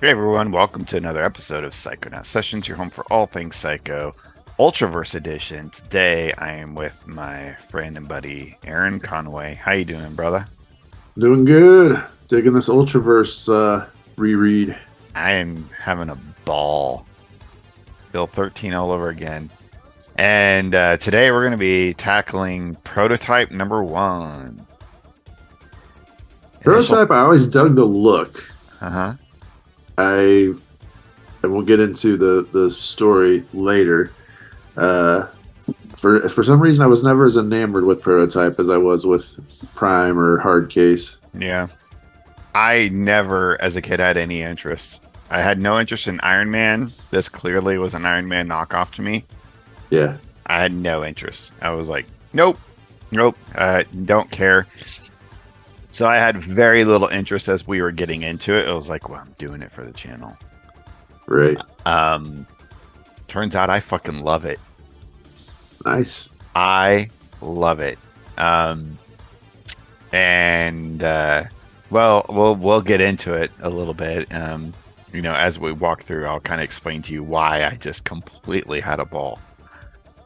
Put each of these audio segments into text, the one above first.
Hey everyone, welcome to another episode of Psychonaut Sessions, your home for all things Psycho, Ultraverse edition. Today I am with my friend and buddy Aaron Conway. How you doing, brother? Doing good. Digging this Ultraverse reread. I am having a ball. Bill 13 all over again. And today we're going to be tackling prototype number one. Initial. Prototype, I always dug the look. Uh-huh. I and we'll get into the story later. Uh, for some reason, I was never as enamored with Prototype as I was with Prime or Hard Case. Yeah. I never, as a kid, had any interest. I had no interest in Iron Man. This clearly was an Iron Man knockoff to me. Yeah, I had no interest. I was like, nope, nope, don't care. So I had very little interest as we were getting into it. It was like, well, I'm doing it for the channel. right. Um, Turns out I fucking love it. Nice. I love it. And well, we'll get into it a little bit. As we walk through, I'll kind of explain to you why I just completely had a ball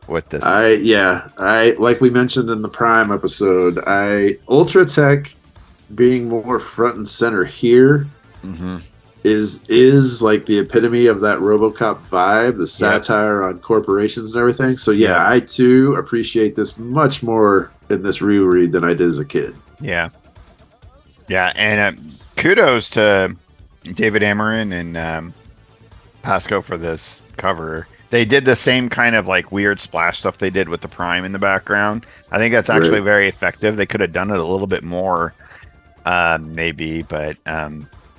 with this. I like we mentioned in the Prime episode. Ultra Tech being more front and center here Mm-hmm. is like the epitome of that RoboCop vibe, the Yeah. satire on corporations and everything. So yeah, Yeah. I too appreciate this much more in this reread than I did as a kid. Yeah. Yeah, and kudos to David Ammerman and Pascoe for this cover. They did the same kind of like weird splash stuff they did with the Prime in the background. I think that's actually Right. very effective. They could have done it a little bit more, maybe, but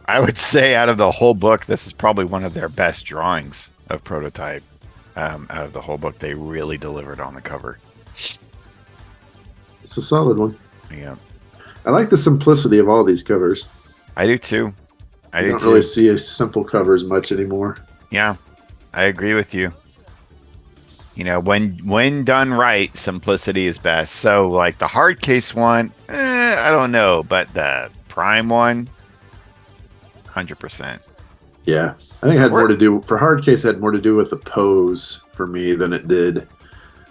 I would say out of the whole book, this is probably one of their best drawings of Prototype. Out of the whole book, they really delivered on the cover. It's a solid one. Yeah, I like the simplicity of all these covers. I do too. I I do don't too. really see a simple covers much anymore. Yeah, I agree with you. When done right, simplicity is best. So like the hard case one, I don't know, but the prime one, 100%. Yeah. I think it had more Or to do for hard case it had more to do with the pose for me than it did.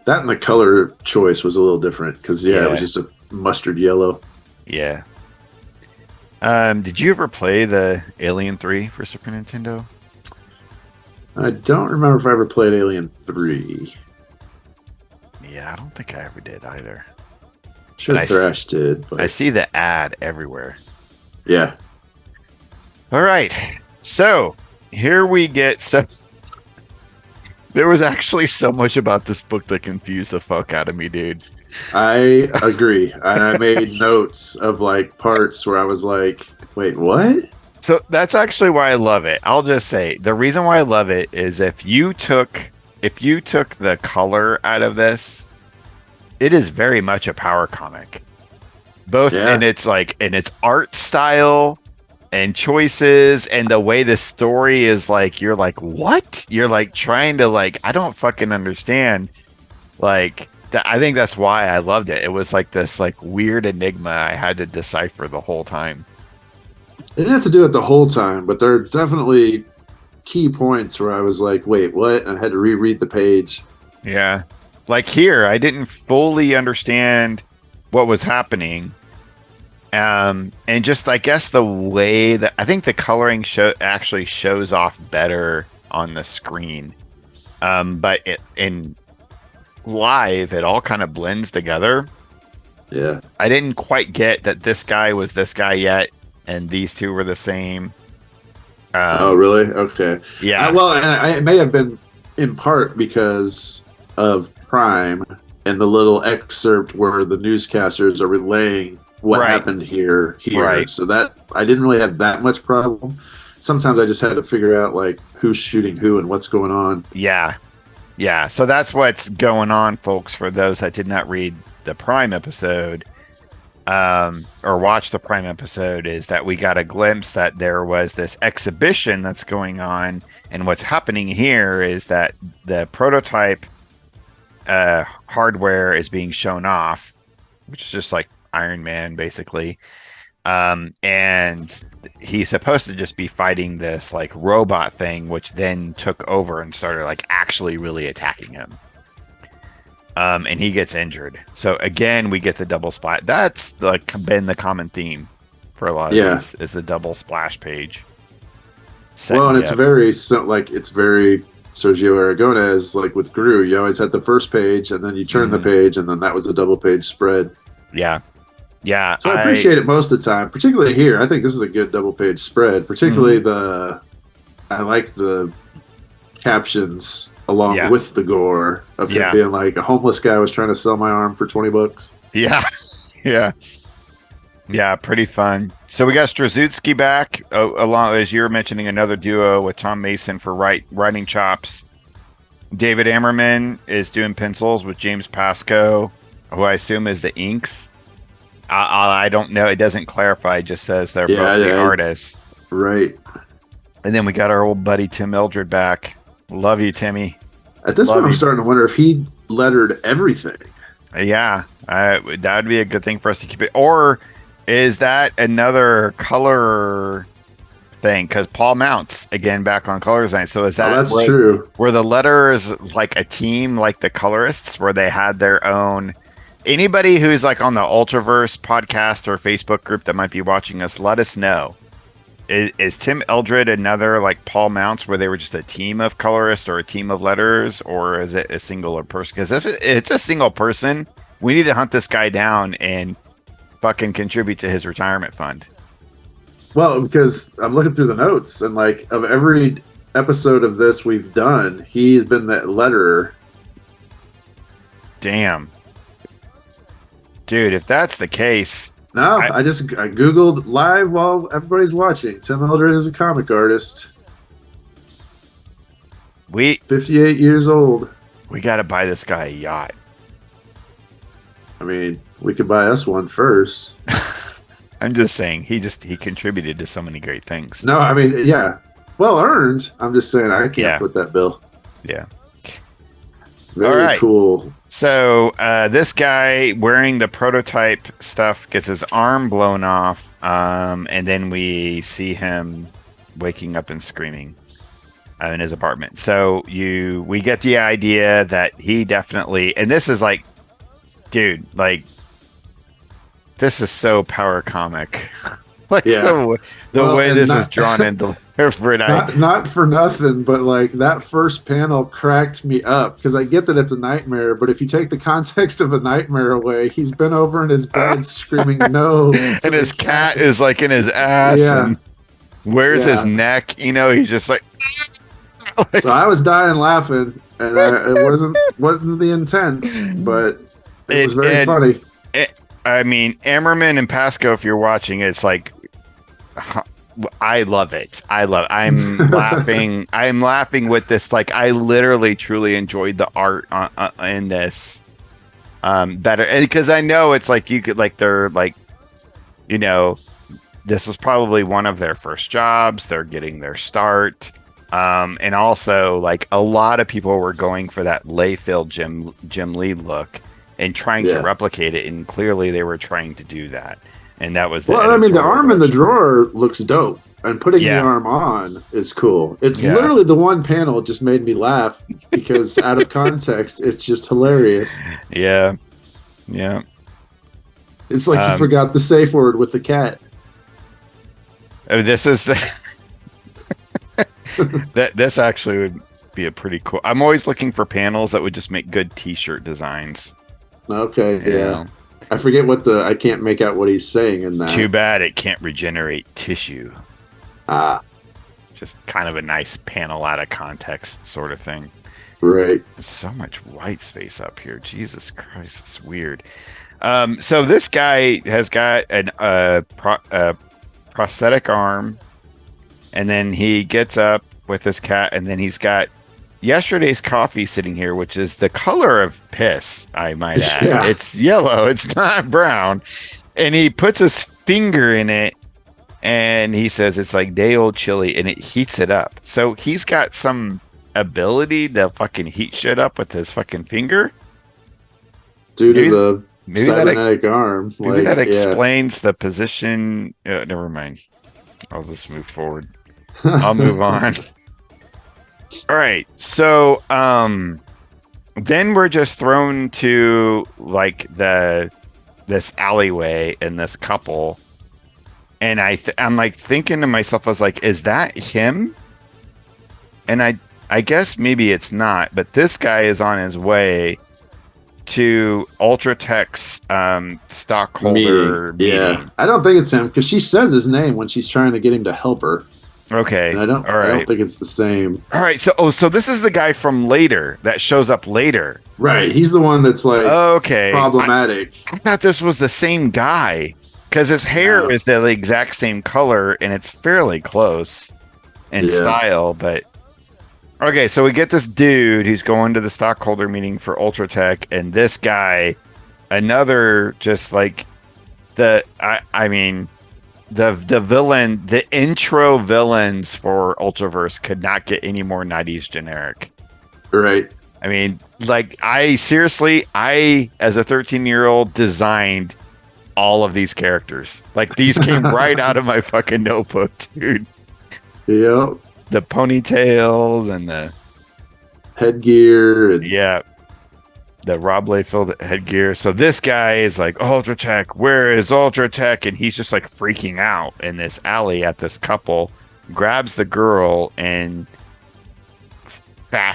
That and the color choice was a little different because it was yeah, just a mustard yellow. yeah. Did you ever play the Alien 3 for Super Nintendo? I don't remember if I ever played Alien 3. Yeah, I don't think I ever did either. Sure, But Thrash did, I but see the ad everywhere. yeah. All right, so here we get so. There was actually so much about this book that confused the fuck out of me, dude. I agree. And I made notes of like parts where I was like, wait, what? So that's actually why I love it. I'll just say the reason why I love it is if you took the color out of this, it is very much a power comic. Both Yeah. in its art style and choices and the way the story is like you're like, what? You're like trying to like I don't fucking understand. Like I think that's why I loved it. It was like this like weird enigma I had to decipher the whole time. I didn't have to do it the whole time, but there are definitely key points where I was like, wait, what? And I had to reread the page. Yeah. Like here, I didn't fully understand what was happening. And just I guess the way that I think the coloring actually shows off better on the screen. But in live, it all kind of blends together. Yeah. I didn't quite get that this guy was this guy yet, and these two were the same. Oh, Um, really? Okay. yeah, Well, and it may have been in part because of Prime and the little excerpt where the newscasters are relaying what right, happened here. right. So that I didn't really have that much problem. Sometimes I just had to figure out like who's shooting who and what's going on. Yeah, yeah. So that's what's going on, folks. For those that did not read the Prime episode, or watch the Prime episode, is that we got a glimpse that there was this exhibition that's going on, and what's happening here is that the prototype hardware is being shown off, which is just like Iron Man, basically. And he's supposed to just be fighting this like robot thing, which then took over and started like actually really attacking him. And he gets injured. So again, we get the double splash. That's like been the common theme for a lot of these, is the double splash page. Well, and it's very Sergio Aragonés, like with Gru. You always had the first page, and then you turn the page, and then that was a double page spread. Yeah. Yeah. So I appreciate it most of the time, particularly here. I think this is a good double page spread, particularly I like the captions along with the gore of him being like, a homeless guy was trying to sell my arm for $20. Yeah. Yeah. Yeah, pretty fun. So we got Strazewski back, along as you were mentioning, another duo with Tom Mason for writing chops. David Ammerman is doing pencils with James Pascoe, who I assume is the inks. I don't know. It doesn't clarify. It just says they're both the artists. Right. And then we got our old buddy Tim Eldred back. Love you, Timmy. At this point, I'm starting to wonder if he lettered everything. Yeah, that would be a good thing for us to keep it. Or is that another color thing? Because Paul Mounts again back on color design. So is that that's true? Were the letters like a team, like the colorists, where they had their own? Anybody who's like on the Ultraverse podcast or Facebook group that might be watching us, let us know. Is Tim Eldred another like Paul Mounts, where they were just a team of colorists or a team of letters, or is it a singular person? Because if it's a single person, we need to hunt this guy down and fucking contribute to his retirement fund. Well, because I'm looking through the notes, and like of every episode of this we've done, he's been the letterer. Damn. Dude, if that's the case... No, I Googled live while everybody's watching. Tim Eldred is a comic artist. 58 years old. We got to buy this guy a yacht. I mean, we could buy us one first. I'm just saying, he contributed to so many great things. No, I mean, yeah. Well earned. I'm just saying, I can't foot that bill. Yeah. Very cool. So this guy wearing the prototype stuff gets his arm blown off, and then we see him waking up and screaming in his apartment. So we get the idea that he definitely, and this is like, dude, like, this is so power comic. Like the way this is drawn into not for nothing, but like that first panel cracked me up because I get that it's a nightmare, but if you take the context of a nightmare away, he's been over in his bed screaming no, and his cat is like in his ass and where's his neck, you know, he's just like so I was dying laughing, and it wasn't the intent, but it was very funny. I mean, Ammerman and Pascoe, if you're watching, it's like, I love it. I'm laughing. I'm laughing with this. Like, I literally, truly enjoyed the art in this better. Because I know it's like, you could, like, they're like, you know, this was probably one of their first jobs. They're getting their start. And also, like, a lot of people were going for that lay-filled Jim Lee look and trying to replicate it, and clearly they were trying to do that, and that was the I mean, the arm in the drawer looks dope, and putting the arm on is cool. It's literally the one panel just made me laugh because out of context, it's just hilarious. Yeah. It's like you forgot the safe word with the cat. Oh, this is the this actually would be a pretty cool. I'm always looking for panels that would just make good T-shirt designs. Okay, yeah. I forget I can't make out what he's saying in that. Too bad it can't regenerate tissue. Just kind of a nice panel out of context sort of thing. Right. There's so much white space up here. Jesus Christ, it's weird. So this guy has got a prosthetic arm, and then he gets up with his cat, and then he's got yesterday's coffee sitting here, which is the color of piss, I might add. Yeah. It's yellow, it's not brown. And he puts his finger in it, and he says it's like day old chili, and it heats it up. So he's got some ability to fucking heat shit up with his fucking finger. Due to the cybernetic arm. Maybe that explains the position. Never mind. I'll just move forward. I'll move on. All right. So, then we're just thrown to like this alleyway and this couple, and I'm like thinking to myself, I was like, is that him? And I guess maybe it's not, but this guy is on his way to Ultratech's stockholder meeting. Yeah, I don't think it's him because she says his name when she's trying to get him to help her. Okay. And I don't think it's the same. All right. So this is the guy from later that shows up later. Right. He's the one that's like problematic. I thought this was the same guy because his hair is the exact same color and it's fairly close in style. But okay, so we get this dude who's going to the stockholder meeting for Ultratech, and this guy, another just like the villain, the intro villains for Ultraverse could not get any more 90s generic. Right. I mean, like, I as a 13-year-old designed all of these characters. Like, these came right out of my fucking notebook, dude. Yep. The ponytails and the headgear. The Rob Liefeld headgear. So this guy is like, Ultratech, where is Ultratech? And he's just like freaking out in this alley at this couple, grabs the girl and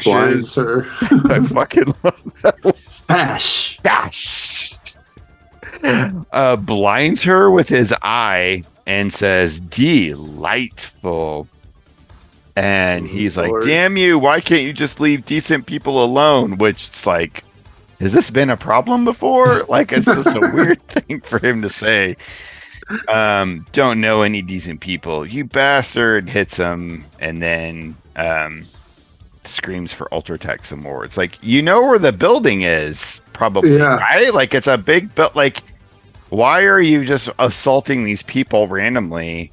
blinds her. I fucking love that. Bash. Blinds her with his eye and says, delightful. And he's like, damn you, why can't you just leave decent people alone? Which it's like, has this been a problem before? Like, it's just a weird thing for him to say. Don't know any decent people. You bastard. Hits him and then screams for Ultratech some more. It's like, you know where the building is, probably, right? Like, it's a big build. Like, why are you just assaulting these people randomly?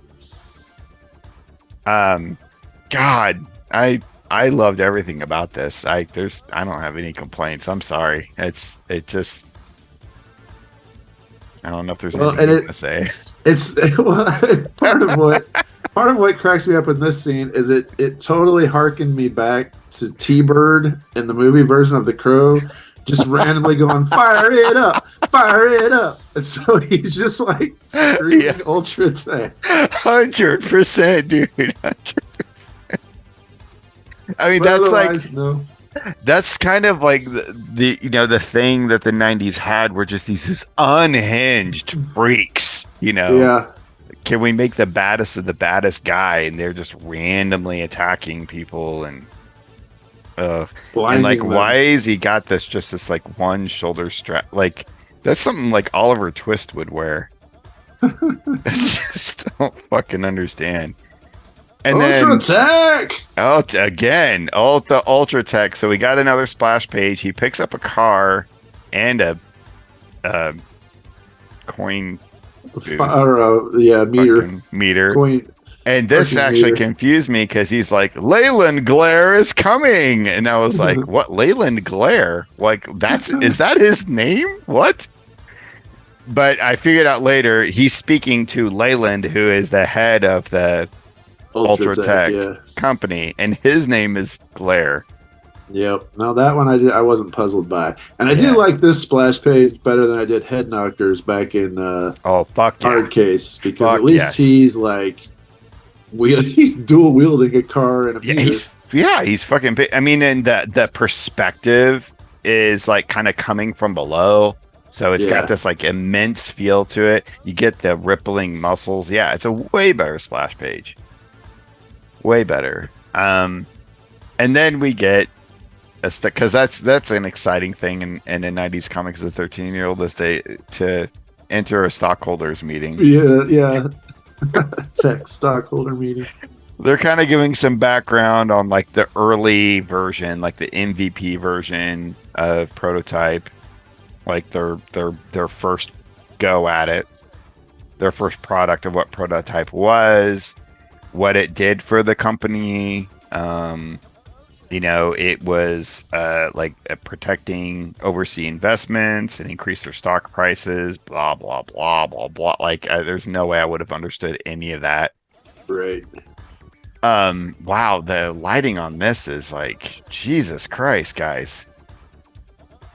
God, I loved everything about this. I don't have any complaints. I'm sorry. I don't know if there's anything to say. It's part of what cracks me up in this scene is it totally harkened me back to T-Bird in the movie version of The Crow, just randomly going, fire it up. And so he's just like screaming Ultratech. 100%, dude. 100%. I mean, that's kind of like the thing that the 90s had were just these unhinged freaks, Yeah. Can we make the baddest of the baddest guy, and they're just randomly attacking people and like them. Why is he got this like one shoulder strap? Like, that's something like Oliver Twist would wear. I just don't fucking understand. And Ultratech! Ultratech. So we got another splash page. He picks up a car and a coin meter. Coin. And this actually confused me because he's like, Leyland Glare is coming. And I was like, what? Leyland Glare? Like, is that his name? What? But I figured out later he's speaking to Leyland, who is the head of the Ultratech company, and his name is Glare. Yep. Now that one I wasn't puzzled by, and I do like this splash page better than I did Head Knockers back in Hard Case, because at least he's like he's dual wielding a car and a he's fucking big. I mean, and the perspective is like kind of coming from below. So it's got this like immense feel to it. You get the rippling muscles. Yeah, it's a way better splash page. Way better. And then we get because that's an exciting thing in a 90s comics as a 13-year-old is to enter a stockholders meeting. Yeah. Tech stockholder meeting. They're kind of giving some background on like the early version, like the MVP version of Prototype, like their first go at it, their first product of what Prototype was, what it did for the company. It was like protecting overseas investments and increase their stock prices, blah, blah, blah, blah, blah. Like, there's no way I would have understood any of that Right. Wow, the lighting on this is like Jesus Christ, guys.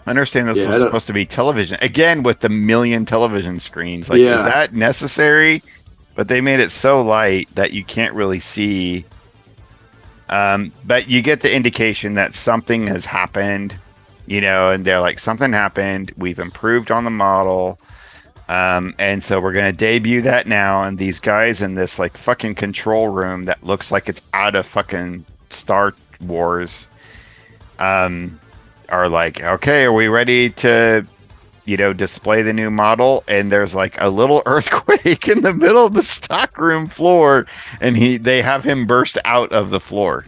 I understand this Yeah, was I don't. supposed to be television again with the million television screens. Like, is Yeah, that necessary? But they made it so light that you can't really see. But you get the indication that something has happened, and they're like, something happened. We've improved on the model. And so we're going to debut that now. And these guys in this like fucking control room that looks like it's out of fucking Star Wars, are like, okay, are we ready to, display the new model? And there's like a little earthquake in the middle of the stockroom floor, and they have him burst out of the floor.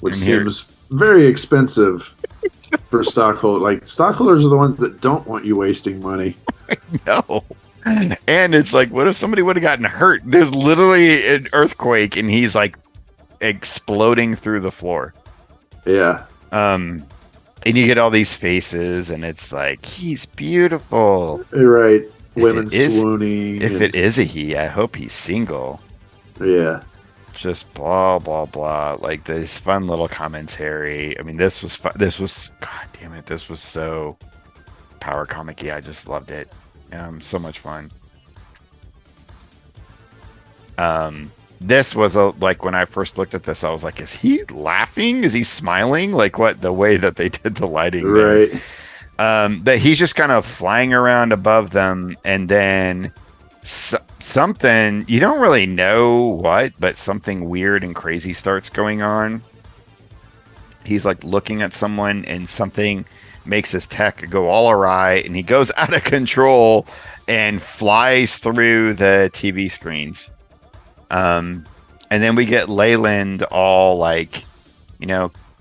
which And here, seems very expensive for stockholders. Like stockholders are the ones that don't want you wasting money. no. And it's like, what if somebody would have gotten hurt? There's literally an earthquake, and he's like exploding through the floor. Yeah. And you get all these faces, and it's like, he's beautiful. You're right. If Women it is, swooning. if it is a he, I hope he's single. Yeah. Just blah blah blah. Like this fun little commentary. I mean, this was fun. This was, god damn it, this was so power comic-y. I just loved it. So much fun. This was like when I first looked at this, I was like, is he laughing? Is he smiling? Like what the way that they did the lighting there. Right. That he's just kind of flying around above them, and then something, you don't really know what, but something weird and crazy starts going on. He's like looking at someone, and something makes his tech go all awry, and he goes out of control and flies through the TV screens. And then we get Leyland all like,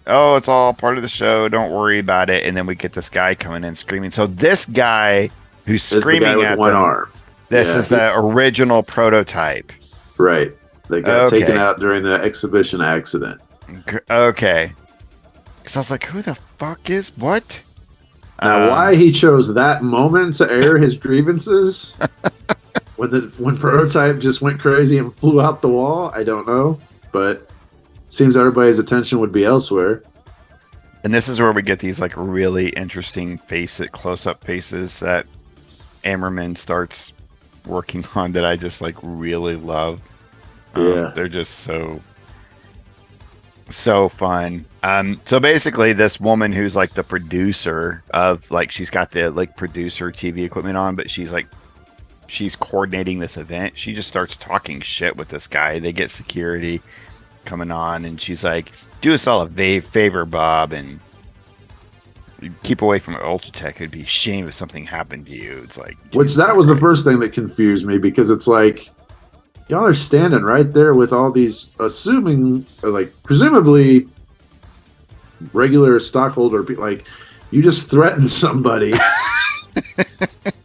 oh, it's all part of the show, don't worry about it. And then we get this guy coming in screaming. So this guy who's screaming at one them, arm. this is the original prototype. Right. They got Okay. taken out during the exhibition accident. Okay. Because I was like, who the fuck is what? Now, why he chose that moment to air his grievances when prototype just went crazy and flew out the wall, I don't know. But seems everybody's attention would be elsewhere. And this is where we get these like really interesting close-up faces that Ammerman starts working on that I just like really love. Yeah. They're just so fun. So basically this woman who's like the producer of like, she's got the like producer TV equipment on, but she's coordinating this event. She just starts talking shit with this guy. They get security coming on, and she's like, do us all a favor, Bob, and keep away from Ultratech. It'd be a shame if something happened to you. It's like, Which that was the first thing that confused me, because it's like, y'all are standing right there with all these presumably regular stockholder people. Like, you just threatened somebody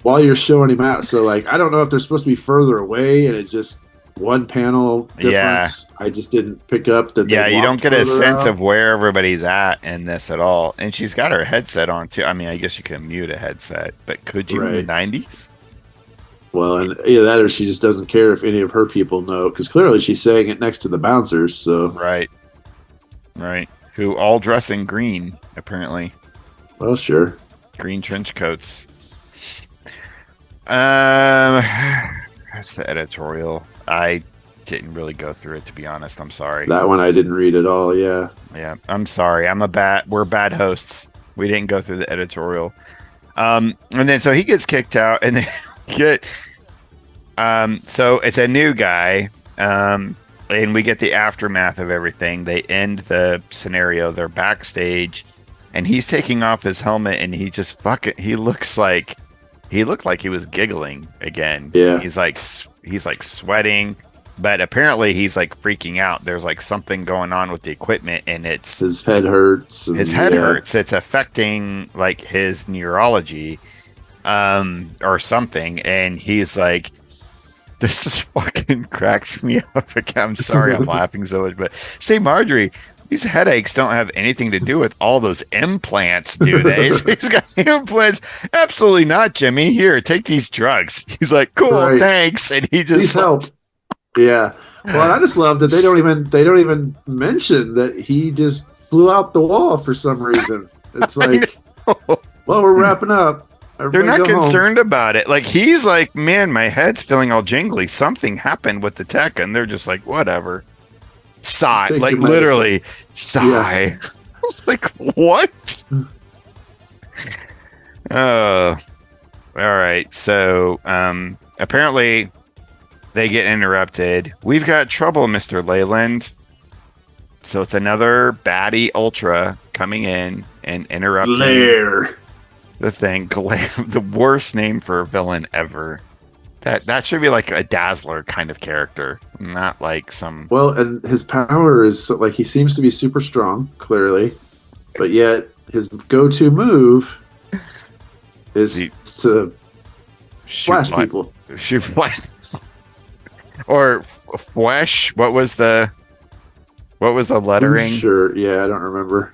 while you're showing him out. So like, I don't know if they're supposed to be further away, and it just one panel difference. Yeah. I just didn't pick up that. Yeah, you don't get a sense out of where everybody's at in this at all. And she's got her headset on too. I mean, I guess you can mute a headset, but could you in the 90s? Well, and either that or she just doesn't care if any of her people know, because clearly she's saying it next to the bouncers. So Right. Who all dress in green, apparently. well, sure. Green trench coats. That's the editorial. I didn't really go through it, to be honest. I'm sorry. That one I didn't read at all. Yeah. Yeah, I'm sorry. We're bad hosts. We didn't go through the editorial. And then so he gets kicked out, and then so it's a new guy. And we get the aftermath of everything. They end the scenario. They're backstage, and he's taking off his helmet, and he just he looked like he was giggling again. Yeah. He's like sweating, but apparently he's like freaking out. There's like something going on with the equipment, and it's His head hurts. his head hurts. It's affecting like his neurology, or something. And he's like, this is fucking cracks me up again. I'm sorry I'm laughing so much, but say, Marjorie, these headaches don't have anything to do with all those implants, do they? So he's got implants. Absolutely not, Jimmy. Here, take these drugs. He's like, cool, Right. thanks. And he Please just help. Yeah. Well, I just love that they don't even mention that he just flew out the wall for some reason. It's I like, well, we're wrapping up. They're Everybody not go home. concerned about it. Like he's like, man, my head's feeling all jingly. Something happened with the tech, and they're just like, whatever. Just Sigh, take like your medicine. literally Yeah. sigh. I was like, what? Oh, all right. So, apparently they get interrupted. We've got trouble, Mr. Leyland. So it's another baddie Ultra coming in and interrupting Lair. the thing. The worst name for a villain ever. That should be like a Dazzler kind of character, not like some. Well, and his power is like he seems to be super strong, clearly, but yet his go-to move is The to shoot flash people. shoot flash or flesh. What was the lettering? Sure. Yeah, I don't remember.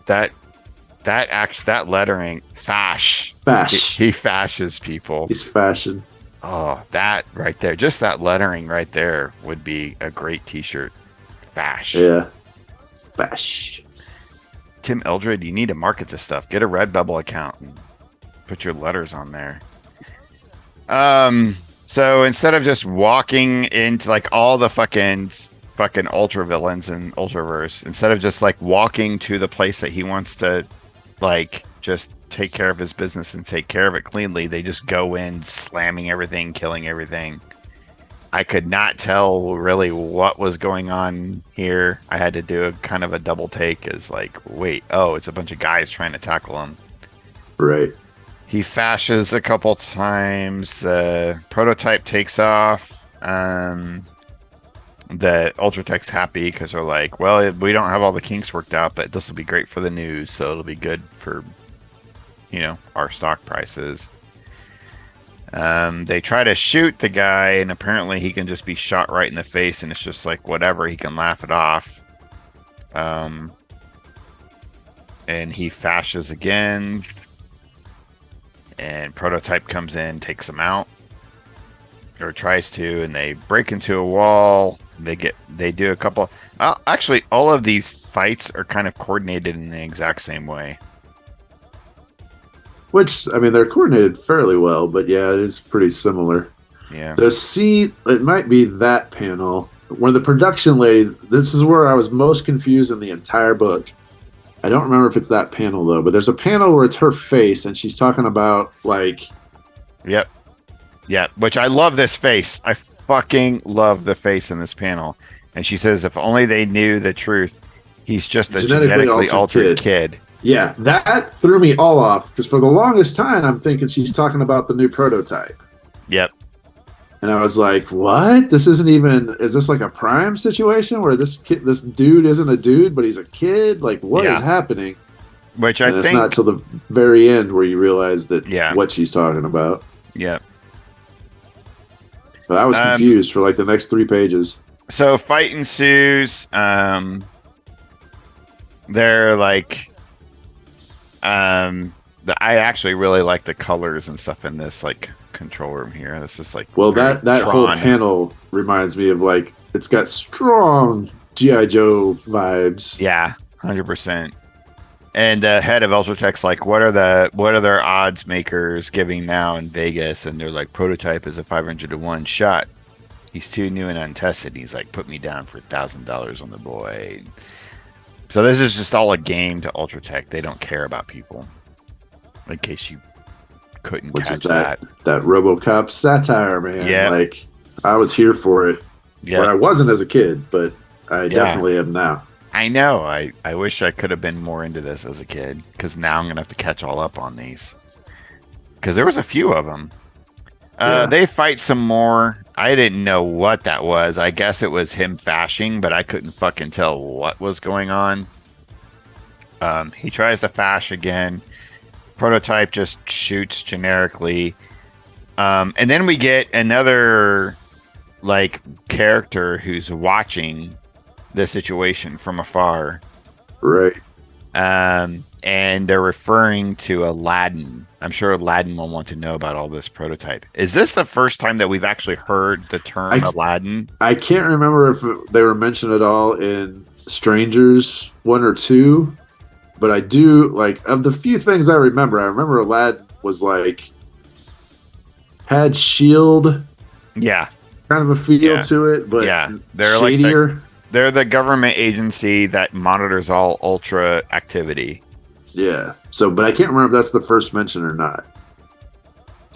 That that lettering fash. Fash. He fashes people. He's fashion. Oh, that right there. Just that lettering right there would be a great t-shirt. Fash. Yeah. Fash. Tim Eldred, you need to market this stuff. Get a Redbubble account and put your letters on there. So instead of just walking into like all the fucking ultra villains in Ultraverse, instead of just like walking to the place that he wants to like just take care of his business and take care of it cleanly, they just go in slamming everything, killing everything. I could not tell really what was going on here. I had to do a kind of a double take as like, wait, oh, it's a bunch of guys trying to tackle him. Right. He fashes a couple times. The prototype takes off. The Ultratech's happy because they're like, well, we don't have all the kinks worked out, but this will be great for the news, so it'll be good for, our stock prices. They try to shoot the guy, and apparently he can just be shot right in the face, and it's just like, whatever, he can laugh it off. And he fashes again, and Prototype comes in, takes him out, or tries to, and they break into a wall. They do a couple. Actually, all of these fights are kind of coordinated in the exact same way. Which, I mean, they're coordinated fairly well, but yeah, it is pretty similar. Yeah. The scene, it might be that panel where the production lady, this is where I was most confused in the entire book. I don't remember if it's that panel, though, but there's a panel where it's her face, and she's talking about, like... Yep. Yeah, which I love this face. I fucking love the face in this panel. And she says, if only they knew the truth, he's just a genetically altered kid. Yeah, that threw me all off, because for the longest time, I'm thinking she's talking about the new Prototype. Yep. And I was like, what? This isn't even... Is this like a Prime situation where this dude isn't a dude, but he's a kid? Like, what is happening? Which and it's not till the very end where you realize that what she's talking about. Yep. But I was confused for like the next 3 pages. So fight ensues. They're like... I actually really like the colors and stuff in this like control room here. This is like that whole panel reminds me of like it's got strong G.I. Joe vibes. Yeah, 100%. And the head of Ultratech's like, what are their odds makers giving now in Vegas? And they're like, Prototype is a 500-to-1 shot. He's too new and untested. He's like, put me down for $1,000 on the boy. So this is just all a game to Ultratech. They don't care about people. In case you couldn't catch that. That RoboCop satire, man. Yeah. Like, I was here for it. Yeah. But I wasn't as a kid, but I definitely am now. I know. I wish I could have been more into this as a kid, because now I'm going to have to catch all up on these. Because there was a few of them. They fight some more. I didn't know what that was. I guess it was him fashing, but I couldn't fucking tell what was going on. He tries to fash again. Prototype just shoots generically. And then we get another like character who's watching the situation from afar. Right. And they're referring to Aladdin I'm sure Aladdin will want to know about all this prototype. Is this the first time that we've actually heard the term I Aladdin? I can't remember if they were mentioned at all in Strangers 1 or 2, but I do like of the few things I remember. I remember Aladdin was like had shield Yeah, kind of a feel yeah, to it, but yeah. They're like shadier. they're the government agency that monitors all Ultra activity. Yeah. So, but I can't remember if that's the first mention or not.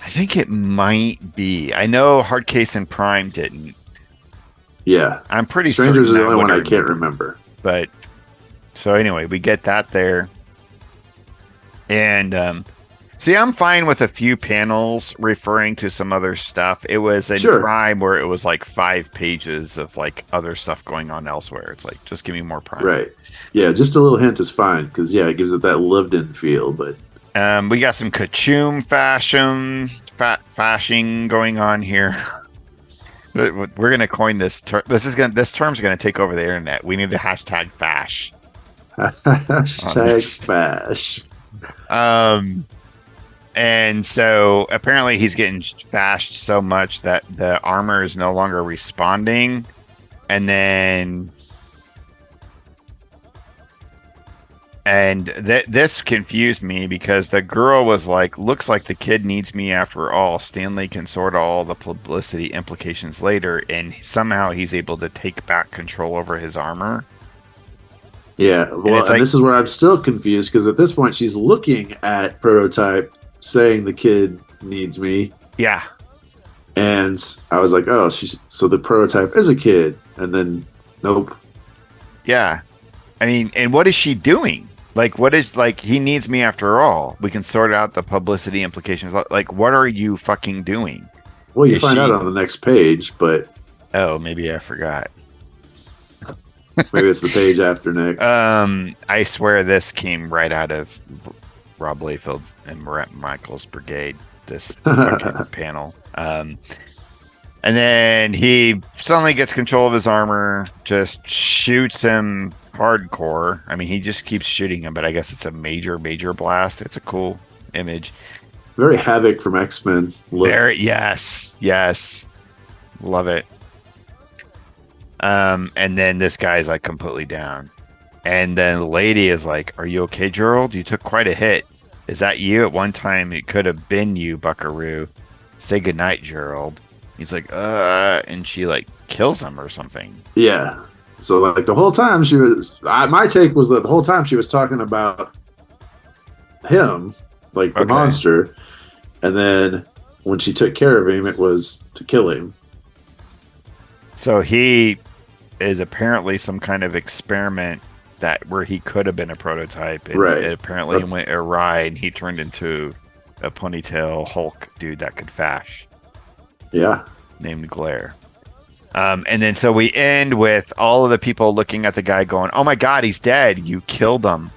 I think it might be. I know Hardcase and Prime didn't. Yeah. I'm pretty Strangers certain is the that only would one I have can't remembered. remember. But so anyway, we get that there. And see, I'm fine with a few panels referring to some other stuff. It was in Sure. Prime where it was like 5 pages of like other stuff going on elsewhere. It's like, just give me more Prime. Right. Yeah, just a little hint is fine because yeah, it gives it that lived-in feel. But We got some Kachum fashing going on here. We're gonna coin this term. This term's gonna take over the internet. We need to hashtag fash. hashtag bash. And so apparently he's getting bashed so much that the armor is no longer responding, and then this confused me because the girl was like, looks like the kid needs me after all. Stanley can sort all the publicity implications later, and somehow he's able to take back control over his armor. Yeah, well, and this is where I'm still confused because at this point she's looking at Prototype saying the kid needs me. Yeah. And I was like, oh, so the Prototype is a kid. And then, nope. Yeah. I mean, and what is she doing? Like, what is, like, he needs me after all. We can sort out the publicity implications. Like, what are you fucking doing? Well, you find out on the next page, but... Oh, maybe I forgot. Maybe it's the page after next. I swear this came right out of Rob Liefeld and Michael's Brigade, this fucking panel. And then he suddenly gets control of his armor, just shoots him hardcore. I mean, he just keeps shooting him, but I guess it's a major blast. It's a cool image. Very Havoc from X-Men look. Yes. Love it. And then this guy's like completely down. And then the lady is like, "Are you okay, Gerald? You took quite a hit. Is that you? At one time, it could have been you, Buckaroo. Say goodnight, Gerald." He's like, and she like kills him or something. Yeah. So like the whole time she was, my take was that the whole time she was talking about him, like the monster. And then when she took care of him, it was to kill him. So he is apparently some kind of experiment where he could have been a prototype. And it apparently went awry and he turned into a ponytail Hulk dude that could fash. Yeah. Named Glare. And then so we end with all of the people looking at the guy going, "Oh my God, he's dead. You killed him."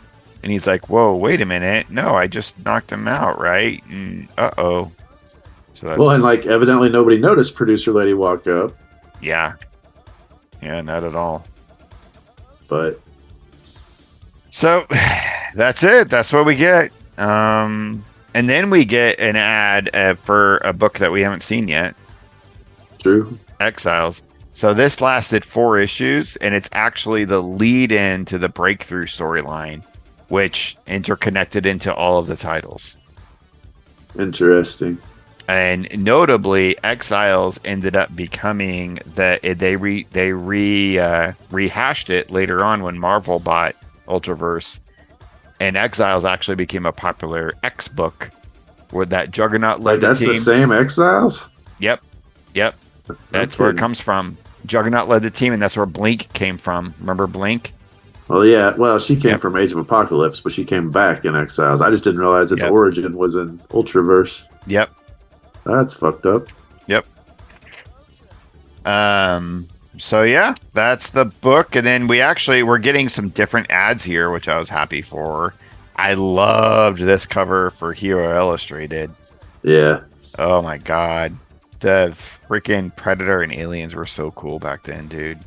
And he's like, "Whoa, wait a minute. No, I just knocked him out, right?" And, uh-oh. So that's and like evidently nobody noticed producer lady walk up. Yeah. Yeah, not at all. But so that's it. That's what we get. And then we get an ad for a book that we haven't seen yet. True. Exiles. So this lasted 4 issues, and it's actually the lead in to the Breakthrough storyline, which interconnected into all of the titles. Interesting. And notably, Exiles ended up becoming they rehashed it later on when Marvel bought Ultraverse, and Exiles actually became a popular X book where that Juggernaut led the team. That's the same Exiles? Yep. That's where it comes from. Juggernaut led the team, and that's where Blink came from. Remember Blink? Well, yeah. Well, she came from Age of Apocalypse, but she came back in Exiles. I just didn't realize its origin was in Ultraverse. Yep. That's fucked up. Yep. So yeah, that's the book, and then we're getting some different ads here, which I was happy for. I loved this cover for Hero Illustrated. Yeah. Oh my God. The freaking Predator and Aliens were so cool back then, dude.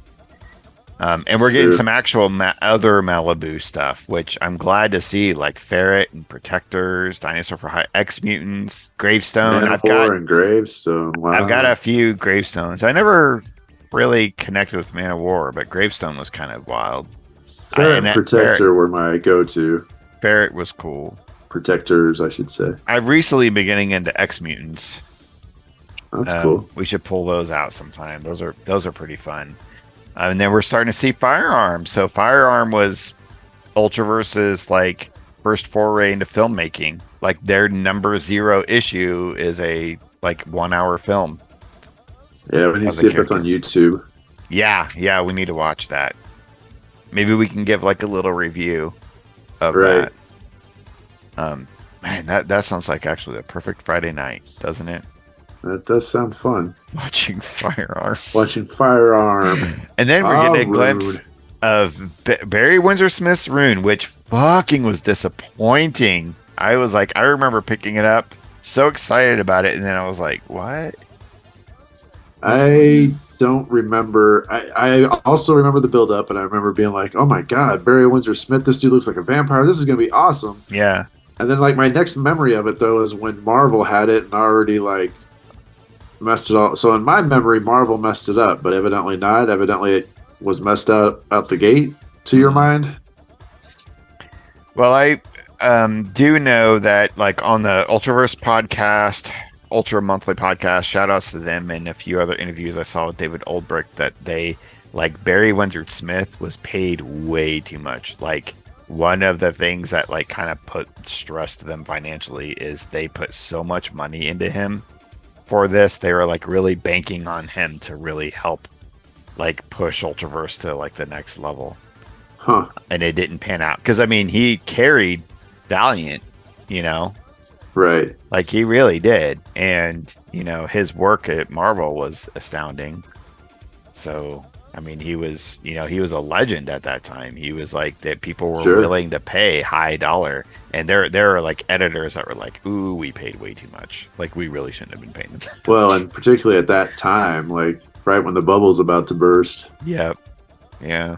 And It's we're getting true. some actual other Malibu stuff, which I'm glad to see, like Ferret and Protectors, Dinosaur for High, X Mutants, Gravestone. Man of War and Gravestone. I've got Wow. a few Gravestones. I never really connected with Man of War, but Gravestone was kind of wild. Ferret And and that Ferret Protector were my go-to. Ferret was cool. Protectors, I should say. I've recently been getting into X Mutants. That's cool. We should pull those out sometime. Those are pretty fun. And then we're starting to see Firearm. So Firearm was Ultraverse's like first foray into filmmaking. Like their number 0 issue is a like 1 hour film. Yeah, we need to see if that's on YouTube. Yeah, we need to watch that. Maybe we can give like a little review of Right. that. Man, that sounds like actually a perfect Friday night, doesn't it? That does sound fun. Watching Firearm. Watching Firearm. And then we're getting a Rude. glimpse of Barry Windsor Smith's Rune, which fucking was disappointing. I was like, I remember picking it up, so excited about it, and then I was like, what? I don't remember. I also remember the build up, and I remember being like, "Oh my god, Barry Windsor Smith! This dude looks like a vampire. This is gonna be awesome." Yeah. And then, like, my next memory of it though is when Marvel had it and already like messed it all. So in my memory, Marvel messed it up, but evidently not. Evidently, it was messed out the gate. To your mind? Well, I do know that, like, on the Ultraverse podcast, Ultra Monthly podcast, shout outs to them and a few other interviews I saw with David Oldbrick, that they, like, Barry Windsor Smith was paid way too much. Like, one of the things that, like, kind of put stress to them financially is they put so much money into him for this. They were, like, really banking on him to really help, like, push Ultraverse to, like, the next level. Huh. And it didn't pan out. Because, I mean, he carried Valiant, you know? Right. Like, he really did. And, you know, his work at Marvel was astounding. So, I mean, he was, you know, he was a legend at that time. He was like that people were Sure. willing to pay high dollar. And there are like editors that were like, ooh, we paid way too much. Like, we really shouldn't have been paying them. Well, and particularly at that time, like right when the bubble's about to burst. Yep. Yeah.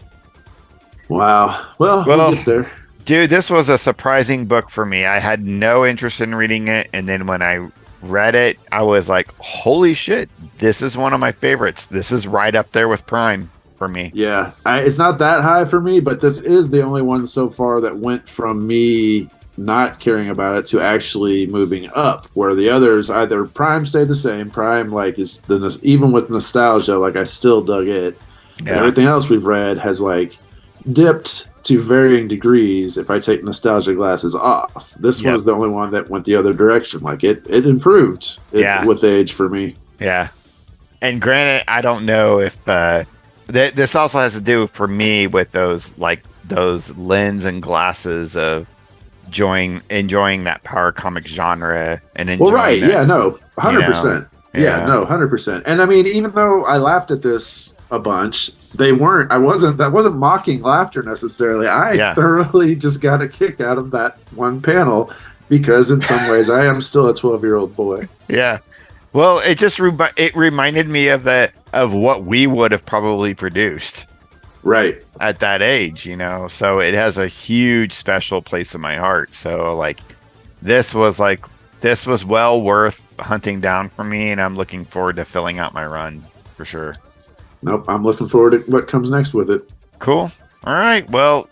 Wow. Well, we'll get there. Dude, this was a surprising book for me. I had no interest in reading it. And then when I read it, I was like, holy shit, this is one of my favorites. This is right up there with Prime for me. Yeah, it's not that high for me, but this is the only one so far that went from me not caring about it to actually moving up, where the others, either Prime stayed the same. Prime, like, is even with nostalgia, like, I still dug it. And everything else we've read has, like, dipped to varying degrees if I take nostalgia glasses off. This one is the only one that went the other direction. Like, it improved with age for me. Yeah. And granted, I don't know if this also has to do for me with those lens and glasses of enjoying that power comic genre and enjoying Well, right. that, Yeah, no, 100%. Yeah, no, 100%. And I mean, even though I laughed at this a bunch, that wasn't mocking laughter necessarily. I thoroughly just got a kick out of that one panel because in some ways I am still a 12-year-old boy. Yeah. Well, it just it reminded me of what we would have probably produced. Right. At that age, you know. So it has a huge special place in my heart. So like this was well worth hunting down for me, and I'm looking forward to filling out my run for sure. Nope, I'm looking forward to what comes next with it. Cool. All right. Well,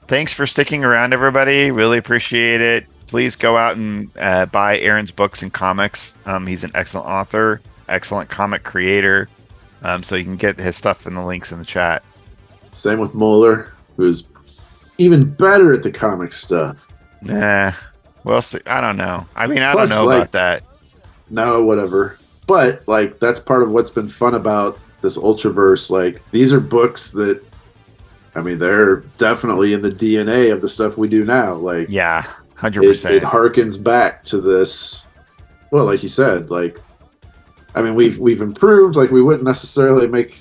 thanks for sticking around, everybody. Really appreciate it. Please go out and buy Aaron's books and comics. He's an excellent author, excellent comic creator. So you can get his stuff in the links in the chat. Same with Moeller, who's even better at the comic stuff. Nah. Well, I don't know. I mean, I don't know about that. No, whatever. But, like, that's part of what's been fun about this Ultraverse. Like, these are books that, I mean, they're definitely in the DNA of the stuff we do now. Like, yeah, 100%. It harkens back to this. Well, like you said, like, I mean, we've improved. Like, we wouldn't necessarily make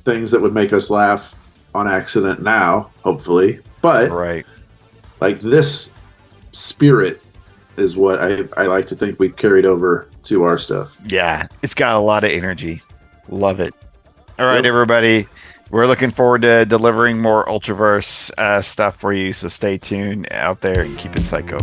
things that would make us laugh on accident now, hopefully. But, right, like, this spirit is what I like to think we've carried over to our stuff. Yeah, it's got a lot of energy. Love it. All right, everybody. we're looking forward to delivering more Ultraverse stuff for you. So stay tuned out there and keep it psycho.